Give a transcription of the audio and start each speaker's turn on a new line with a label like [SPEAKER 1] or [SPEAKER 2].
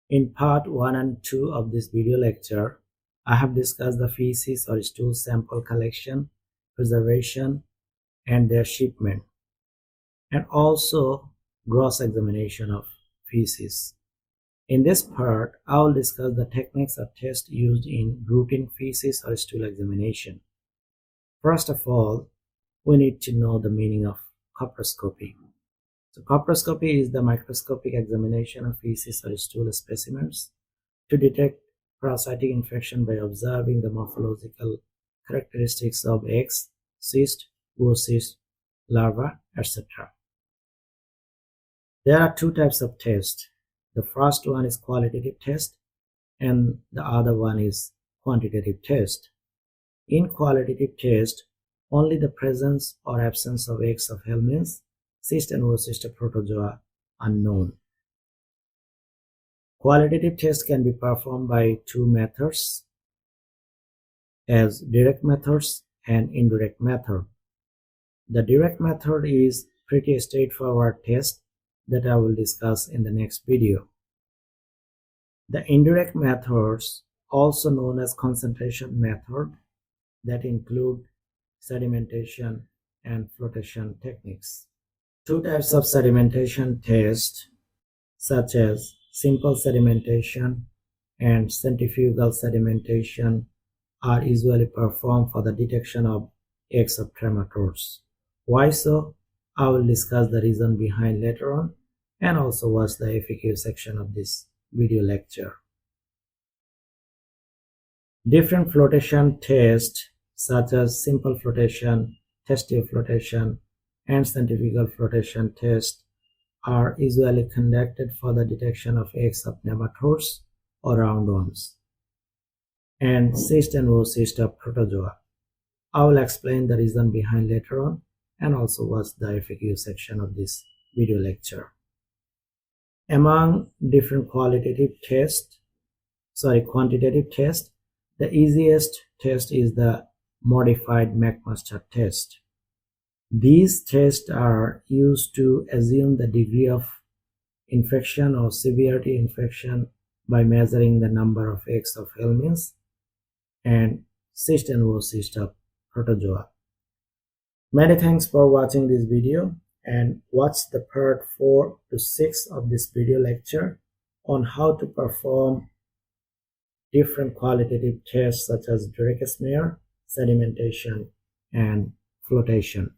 [SPEAKER 1] In part 1 and 2 of this video lecture, I have discussed the feces or stool sample collection, preservation, and their shipment, and also gross examination of feces. In this part, I will discuss the techniques or tests used in routine feces or stool examination. First of all, we need to know the meaning of coproscopy. So coproscopy is the microscopic examination of feces or stool specimens to detect parasitic infection by observing the morphological characteristics of eggs, cyst, oocyst, larva, etc. There are two types of tests. The first one is qualitative test and the other one is quantitative test. In qualitative test, only the presence or absence of eggs of helminths, cyst and oocyst protozoa are known. Qualitative tests can be performed by two methods, as direct methods and indirect method. The direct method is pretty straightforward test that I will discuss in the next video. The indirect methods, also known as concentration method, that include sedimentation and flotation techniques. Two types of sedimentation tests, such as simple sedimentation and centrifugal sedimentation, are usually performed for the detection of eggs of tremators. Why so? I will discuss the reason behind later on and also watch the FAQ section of this video lecture. Different flotation tests, such as simple flotation, test tube flotation, and centrifugal flotation tests, are usually conducted for the detection of eggs of nematodes or roundworms and cyst and oocyst of protozoa. I will explain the reason behind later on and also watch the FAQ section of this video lecture. Among different quantitative tests, the easiest test is the modified McMaster test. These tests are used to assume the degree of infection or severity infection by measuring the number of eggs of helminths and cyst and oocyst of protozoa. Many thanks for watching this video, and watch the part 4 to 6 of this video lecture on how to perform different qualitative tests such as direct smear, sedimentation, and flotation.